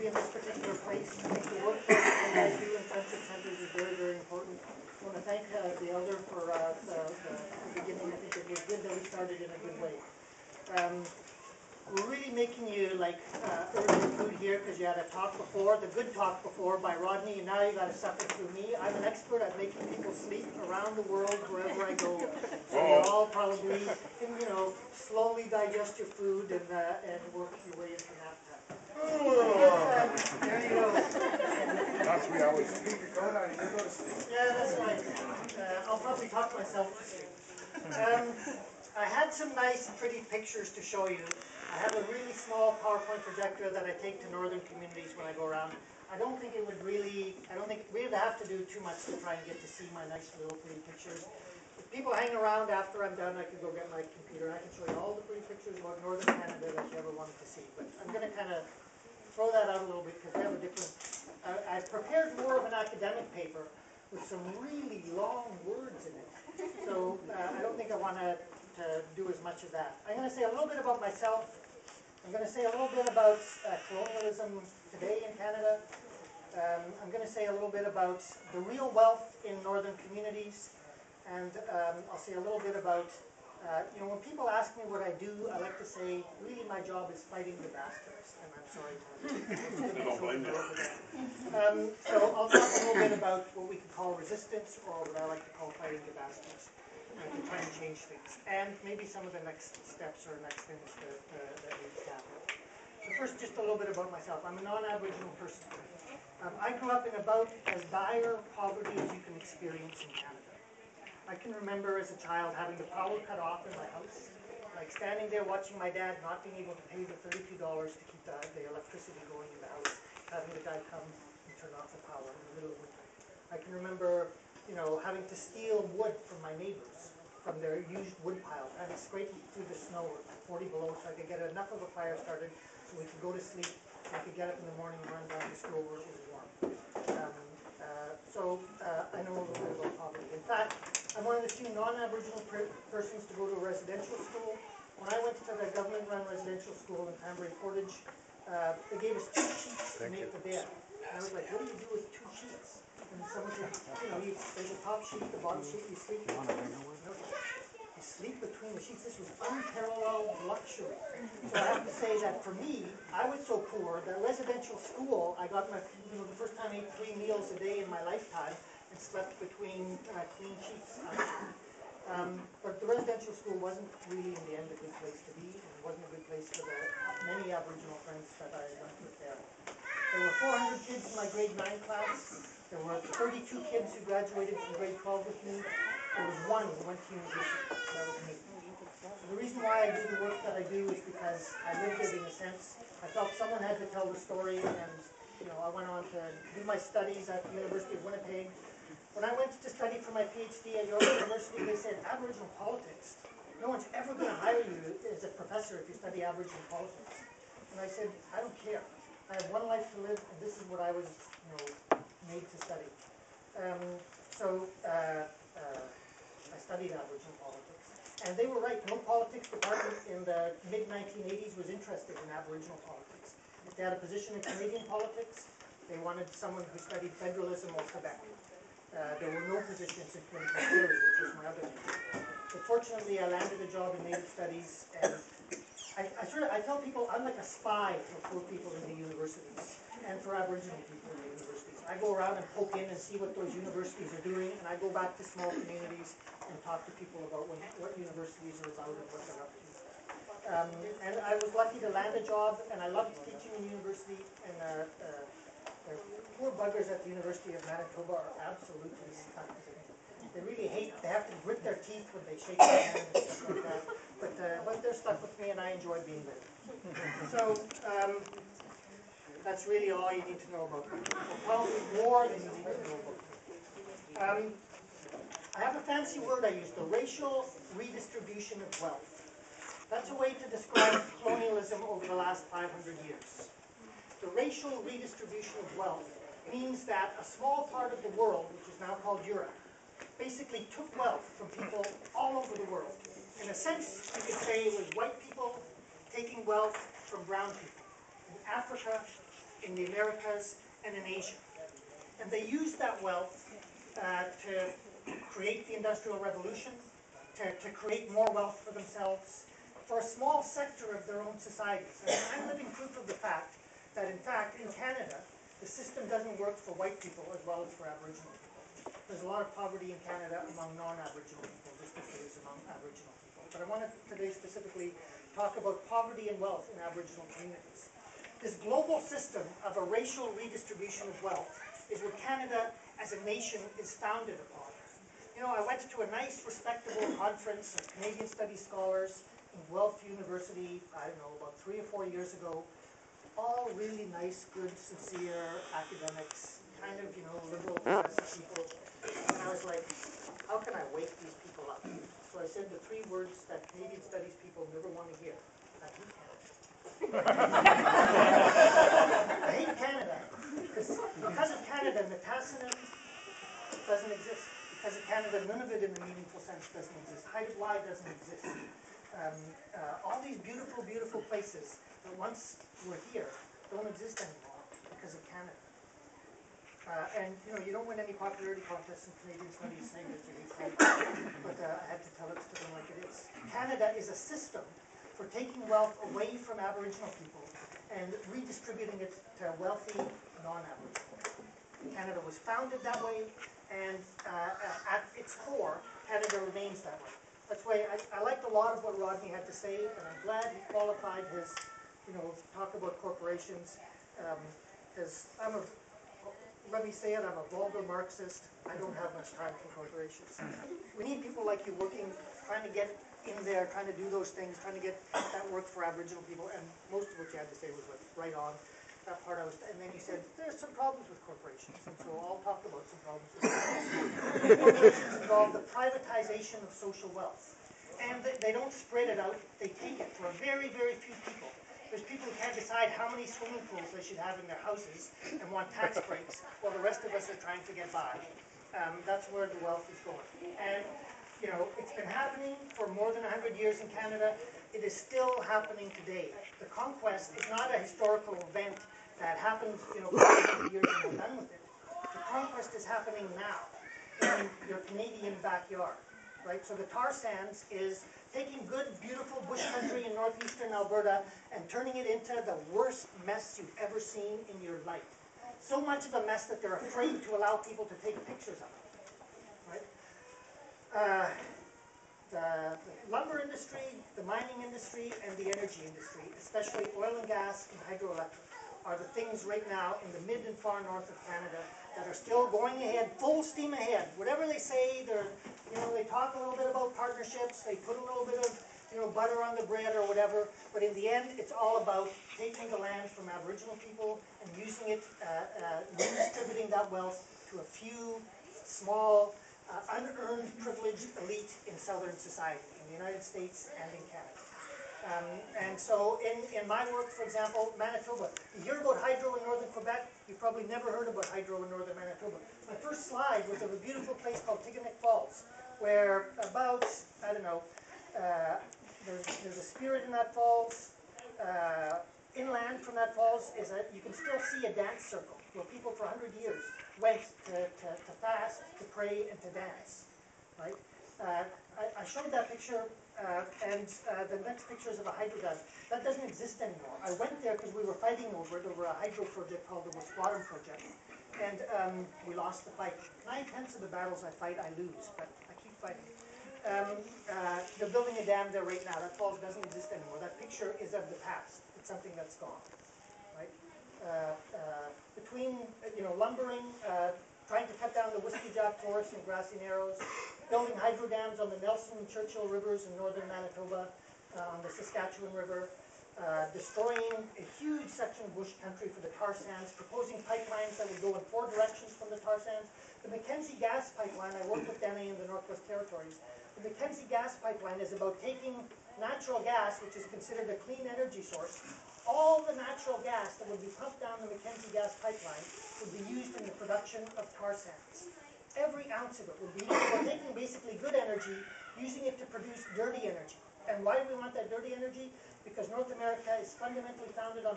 be in this particular place. I think the work that I do in friendship centers is very, very important. I want to thank the elder for the beginning. I think it was good that we started in a good way. We're really making you like earn your food here because you had a talk before, the good talk before by Rodney, and now you got to suffer through me. I'm an expert at making people sleep around the world wherever I go. So you're all probably, slowly digest your food and work your way into nap time. There you go. That's we always sleep. Yeah, that's right. I'll probably talk myself to sleep. I had some nice, pretty pictures to show you. I have a really small PowerPoint projector that I take to northern communities when I go around. I don't think we'd have to do too much to try and get to see my nice little pretty pictures. If people hang around after I'm done, I can go get my computer and I can show you all the pretty pictures about northern Canada that you ever wanted to see. But I'm going to kind of throw that out a little bit because we have a different... I've prepared more of an academic paper with some really long words in it. So I don't think I want to do as much of that. I'm going to say a little bit about myself. I'm going to say a little bit about colonialism today in Canada. I'm going to say a little bit about the real wealth in northern communities. And I'll say a little bit about, when people ask me what I do, I like to say, really my job is fighting the bastards. And I'm sorry so I'll talk a little bit about what we could call resistance, or what I like to call fighting the bastards. To try and change things, and maybe some of the next steps or next things that need to happen. So first, just a little bit about myself. I'm a non-Aboriginal person. I grew up in about as dire poverty as you can experience in Canada. I can remember as a child having the power cut off in my house, like standing there watching my dad not being able to pay the $32 to keep the electricity going in the house, having the guy come and turn off the power in the middle of winter. I can remember having to steal wood from my neighbors, from their used wood piles. I had to scrape through the snow at 40 below so I could get enough of a fire started so we could go to sleep, so I could get up in the morning and run down to school where it was warm. I know a little bit about poverty. In fact, I'm one of the few non-Aboriginal persons to go to a residential school. When I went to the government-run residential school in Cranberry Portage, they gave us 2 sheets to make the bed. And I was like, what do you do with 2 sheets? And someone said, there's a top sheet, the bottom sheet, you sleep between. You sleep between the sheets. This was unparalleled luxury. So I have to say that for me, I was so poor that residential school, I got my, the first time I ate 3 meals a day in my lifetime and slept between clean sheets. But the residential school wasn't really, in the end, a good place to be. It wasn't a good place for the many Aboriginal friends that I went with there. There were 400 kids in my grade 9 class. There were 32 kids who graduated from grade 12 with me. There was 1 who went to university. That was me. So the reason why I do the work that I do is because I lived it in a sense. I felt someone had to tell the story, and I went on to do my studies at the University of Winnipeg. When I went to study for my PhD at York University, they said, Aboriginal politics. No one's ever going to hire you as a professor if you study Aboriginal politics. And I said, I don't care. I have 1 life to live, and this is what I was, made to study. I studied Aboriginal politics. And they were right. No politics department in the mid-1980s was interested in Aboriginal politics. If they had a position in Canadian politics, they wanted someone who studied federalism or Quebec. There were no positions in political theory, which was my other major. But fortunately, I landed a job in Native Studies, and I tell people I'm like a spy for poor people in the universities and for Aboriginal people in the universities. I go around and poke in and see what those universities are doing, and I go back to small communities and talk to people about what universities are about and what they're up to. And I was lucky to land a job, and I loved teaching in university. And the poor buggers at the University of Manitoba are absolutely stuck. They really hate, they have to grit their teeth when they shake their hand and stuff like that. But they're stuck with me, and I enjoy being there. So that's really all you need to know about me. Probably more than you need to know about me. I have a fancy word I use, the racial redistribution of wealth. That's a way to describe colonialism over the last 500 years. The racial redistribution of wealth means that a small part of the world, which is now called Europe, basically took wealth from people all over the world. In a sense, you could say it was white people taking wealth from brown people. In Africa, in the Americas, and in Asia. And they used that wealth to create the Industrial Revolution, to create more wealth for themselves, for a small sector of their own societies. And I'm living proof of the fact that, in fact, in Canada, the system doesn't work for white people as well as for Aboriginal people. There's a lot of poverty in Canada among non-Aboriginal people, just as there is among Aboriginal people. But I wanted today specifically talk about poverty and wealth in Aboriginal communities. This global system of a racial redistribution of wealth is what Canada as a nation is founded upon. You know, I went to a nice, respectable conference of Canadian Studies scholars in Guelph University, I don't know, about 3 or 4 years ago. All really nice, good, sincere academics, kind of, you know, liberal professor people. And I was like, how can I wake these people up? So I said the 3 words that Canadian Studies people never want to hear. I hate Canada. I hate Canada. Because of Canada, Nitassinan doesn't exist. Because of Canada, none of it in a meaningful sense doesn't exist. Haida Gwaii doesn't exist. All these beautiful, beautiful places that once were here don't exist anymore because of Canada. And you know, you don't win any popularity contests in Canadian Studies saying that you hate Canada, but I had to tell it to them like it is. Canada is a system for taking wealth away from Aboriginal people and redistributing it to wealthy non-Aboriginal people. Canada was founded that way, and at its core, Canada remains that way. That's why I liked a lot of what Rodney had to say, and I'm glad he qualified his, you know, talk about corporations, because let me say it, I'm a vulgar Marxist. I don't have much time for corporations. We need people like you working, trying to get in there, trying to do those things, trying to get that work for Aboriginal people, and most of what you had to say was like right on. That part I was, and then you said, there's some problems with corporations, and so I'll talk about some problems with corporations. Corporations involve the privatization of social wealth, and they don't spread it out, they take it for a very, very few people. There's people who can't decide how many swimming pools they should have in their houses and want tax breaks, while the rest of us are trying to get by. That's where the wealth is going. And, you know, it's been happening for more than 100 years in Canada. It is still happening today. The conquest is not a historical event that happened, you know, 500 years and we're done with it. The conquest is happening now in your Canadian backyard, right? So the tar sands is taking good, beautiful bush country in northeastern Alberta and turning it into the worst mess you've ever seen in your life. So much of a mess that they're afraid to allow people to take pictures of it, right? The lumber industry, the mining industry, and the energy industry, especially oil and gas and hydroelectric, are the things right now in the mid and far north of Canada that are still going ahead, full steam ahead. Whatever they say, they talk a little bit about partnerships, they put a little bit of, you know, butter on the bread or whatever, but in the end, it's all about taking the land from Aboriginal people and using it, redistributing that wealth to a few small, unearned, privileged elite in southern society, in the United States and in Canada. And so in my work, for example, Manitoba, you hear about hydro in northern Quebec, you've probably never heard about hydro in northern Manitoba. My first slide was of a beautiful place called Tigonic Falls, where about, I don't know, there's a spirit in that falls. Inland from that falls is you can still see a dance circle where people for 100 years went to fast, to pray, and to dance, right? I showed that picture, and the next picture is of a hydro dam. That doesn't exist anymore. I went there because we were fighting over it, over a hydro project called the Wasquatum Project, and we lost the fight. 9/10 of the battles I fight, I lose, but I keep fighting. They're building a dam there right now. That falls doesn't exist anymore. That picture is of the past. It's something that's gone, right? Between, you know, lumbering, trying to cut down the Whiskey Jack Forest and Grassy Narrows, building hydro dams on the Nelson and Churchill rivers in northern Manitoba, on the Saskatchewan River, destroying a huge section of bush country for the tar sands, proposing pipelines that would go in 4 directions from the tar sands. The Mackenzie gas pipeline, I worked with Danny in the Northwest Territories. The Mackenzie gas pipeline is about taking natural gas, which is considered a clean energy source. All the natural gas that would be pumped down the Mackenzie gas pipeline would be used in the production of tar sands. Every ounce of it would be used for taking basically good energy, using it to produce dirty energy. And why do we want that dirty energy? Because North America is fundamentally founded on